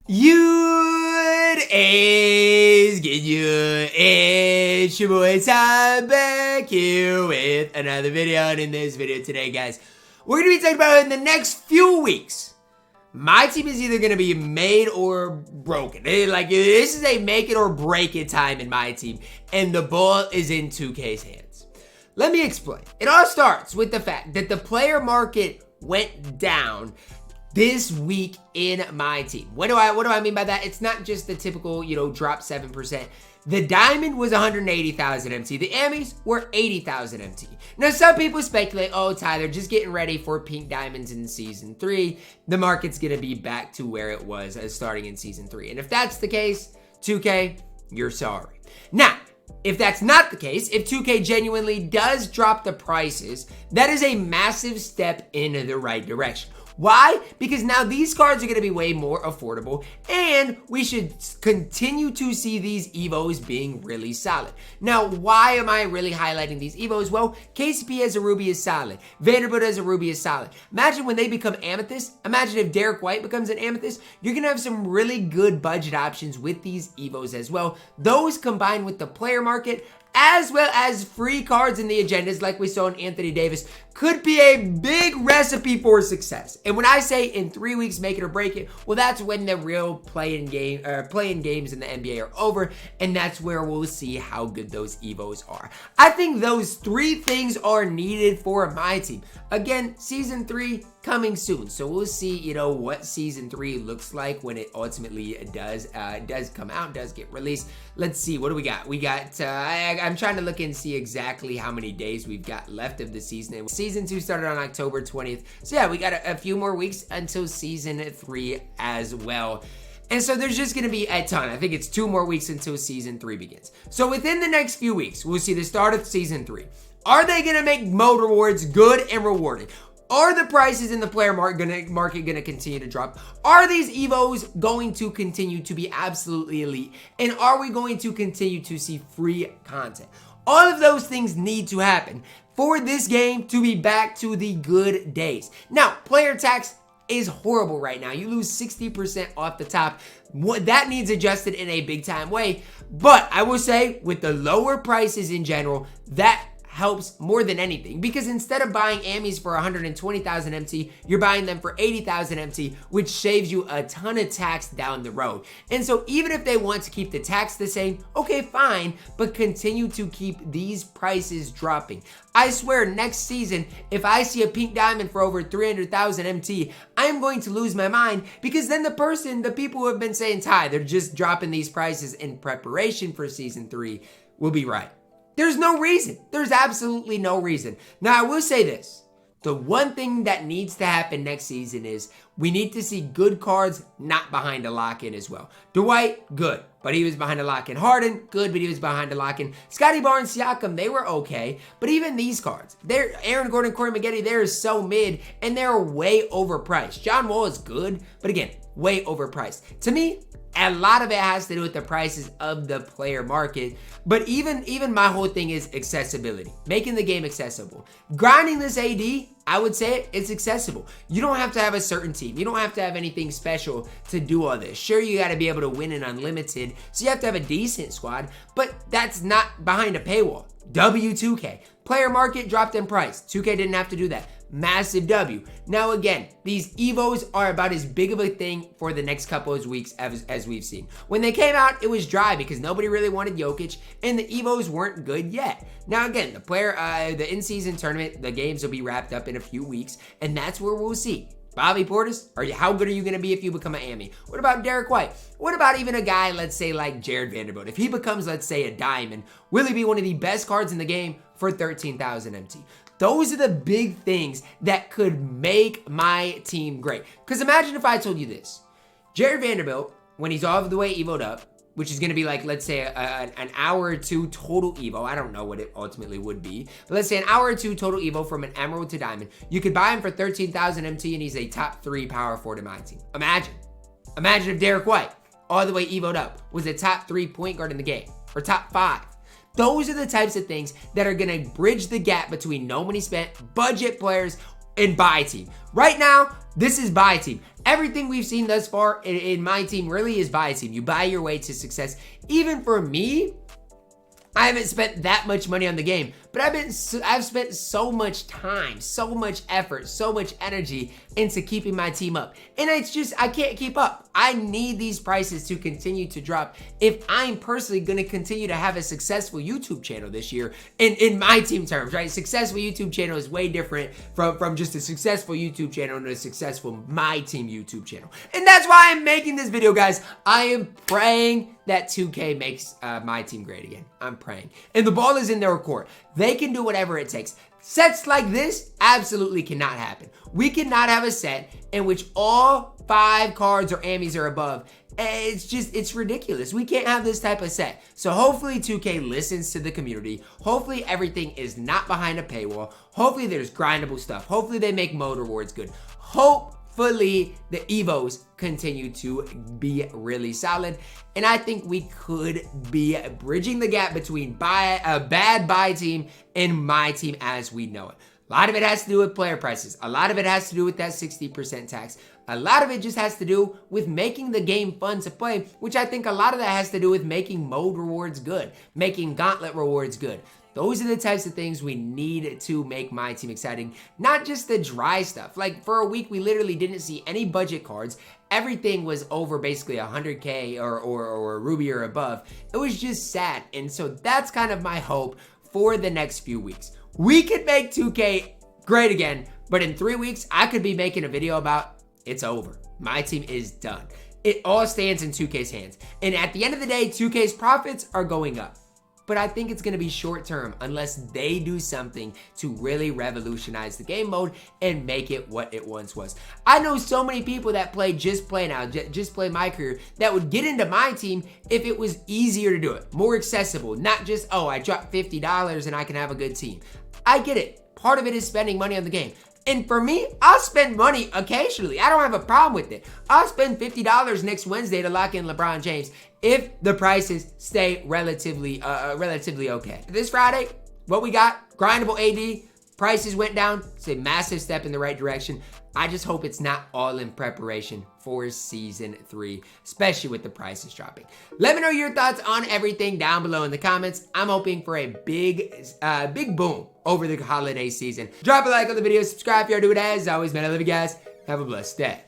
It's your boy Ty back here with another video, and in this video today, guys, we're going to be talking about in the next few weeks, my team is either going to be made or broken. This is a make it or break it time in my team, and the ball is in 2K's hands. Let me explain. It all starts with the fact that the player market went down this week in my team. What do I mean by that? It's not just the typical, drop 7%. The diamond was 180,000 MT. The Amis were 80,000 MT. Now, some people speculate, oh, Tyler, just getting ready for pink diamonds in season 3. The market's going to be back to where it was starting in season 3. And if that's the case, 2K, you're sorry. Now, if that's not the case, if 2K genuinely does drop the prices, that is a massive step in the right direction. Why? Because now these cards are going to be way more affordable, and we should continue to see these Evos being really solid. Now, why am I really highlighting these Evos? Well, KCP as a Ruby is solid. Vanderbilt as a Ruby is solid. Imagine when they become Amethyst. Imagine if Derek White becomes an Amethyst. You're going to have some really good budget options with these Evos as well. Those combined with the player market, as well as free cards in the agendas like we saw in Anthony Davis, could be a big recipe for success. And when I say in 3 weeks, make it or break it, well, that's when the real playing games in the NBA are over, and that's where we'll see how good those Evos are. I think those 3 things are needed for my team. Again, season 3 coming soon, so we'll see, what season 3 looks like when it ultimately does come out, does get released. Let's see, what do we got? We got, I'm trying to look and see exactly how many days we've got left of the season. And season 2 started on October 20th. So yeah, we got a few more weeks until season 3 as well. And so there's just going to be a ton. I think it's 2 more weeks until season 3 begins. So within the next few weeks, we'll see the start of season 3. Are they going to make mode rewards good and rewarding? Are the prices in the player market going to continue to drop? Are these Evos going to continue to be absolutely elite? And are we going to continue to see free content? All of those things need to happen for this game to be back to the good days. Now, player tax is horrible right now. You lose 60% off the top. That needs adjusted in a big time way. But I will say, with the lower prices in general, that helps more than anything, because instead of buying Amis for 120,000 MT, you're buying them for 80,000 MT, which saves you a ton of tax down the road. And so even if they want to keep the tax the same, okay, fine, but continue to keep these prices dropping. I swear, next season, if I see a pink diamond for over 300,000 MT, I am going to lose my mind, because then the people who have been saying, Ty, they're just dropping these prices in preparation for season 3 will be right. There's no reason. There's absolutely no reason. Now, I will say this. The one thing that needs to happen next season is we need to see good cards not behind a lock-in as well. Dwight, good, but he was behind a lock-in. Harden, good, but he was behind a lock-in. Scottie Barnes, Siakam, they were okay, but even these cards, Aaron Gordon, Corey Maggette, they're so mid, and they're way overpriced. John Wall is good, but again, way overpriced. To me, a lot of it has to do with the prices of the player market. But even my whole thing is accessibility. Making the game accessible. Grinding this AD, I would say it's accessible. You don't have to have a certain team. You don't have to have anything special to do all this. Sure, you got to be able to win in Unlimited, so you have to have a decent squad, but that's not behind a paywall. W2K. Player market dropped in price. 2K didn't have to do that. Massive W. Now again, these Evos are about as big of a thing for the next couple of weeks as we've seen. When they came out, it was dry because nobody really wanted Jokic, and the Evos weren't good yet. Now again, the in-season tournament, the games will be wrapped up in a few weeks, and that's where we'll see. Bobby Portis, how good are you going to be if you become an Ami? What about Derek White? What about even a guy, let's say, like Jared Vanderbilt? If he becomes, let's say, a diamond, will he be one of the best cards in the game for 13,000 MT? Those are the big things that could make my team great. Because imagine if I told you this. Jared Vanderbilt, when he's all the way evoed up, which is going to be like, let's say, an hour or 2 total evo. I don't know what it ultimately would be. But let's say an hour or 2 total evo from an emerald to diamond. You could buy him for 13,000 MT, and he's a top 3 power forward in my team. Imagine if Derek White, all the way evoed up, was a top 3 point guard in the game. Or top 5. Those are the types of things that are going to bridge the gap between no money spent, budget players, and buy team. Right now, This is buy team. Everything we've seen thus far in my team really is buy team. You buy your way to success. Even for me, I haven't spent that much money on the game, but I've spent so much time, so much effort, so much energy into keeping my team up. And it's just, I can't keep up. I need these prices to continue to drop if I'm personally going to continue to have a successful YouTube channel this year in my team terms, right? Successful YouTube channel is way different from just a successful YouTube channel and a successful my team YouTube channel. And that's why I'm making this video, guys. I am praying that 2K makes my team great again. I'm praying. And the ball is in their court. They can do whatever it takes. Sets like this absolutely cannot happen. We cannot have a set in which all 5 cards or ammies are above. It's ridiculous. We can't have this type of set. So hopefully 2K listens to the community. Hopefully everything is not behind a paywall. Hopefully there's grindable stuff. Hopefully they make mode rewards good. Hopefully the Evos continue to be really solid. And I think we could be bridging the gap between a bad buy team and my team as we know it. A lot of it has to do with player prices. A lot of it has to do with that 60% tax. A lot of it just has to do with making the game fun to play, which I think a lot of that has to do with making mode rewards good, making gauntlet rewards good. Those are the types of things we need to make my team exciting, not just the dry stuff. Like for a week, we literally didn't see any budget cards. Everything was over basically 100K or Ruby or above. It was just sad. And so that's kind of my hope for the next few weeks. We could make 2K great again, but in 3 weeks, I could be making a video about it's over. My team is done. It all stands in 2K's hands. And at the end of the day, 2K's profits are going up. But I think it's going to be short term unless they do something to really revolutionize the game mode and make it what it once was. I know so many people that play Just Play now, Just Play My Career, that would get into my team if it was easier to do it, more accessible, not just, oh, I dropped $50 and I can have a good team. I get it. Part of it is spending money on the game. And for me, I'll spend money occasionally. I don't have a problem with it. I'll spend $50 next Wednesday to lock in LeBron James if the prices stay relatively okay. This Friday, what we got, grindable AD, prices went down. It's a massive step in the right direction. I just hope it's not all in preparation for season 3, especially with the prices dropping. Let me know your thoughts on everything down below in the comments. I'm hoping for a big boom over the holiday season. Drop a like on the video, subscribe if you already do it. As always, man, I love you guys. Have a blessed day.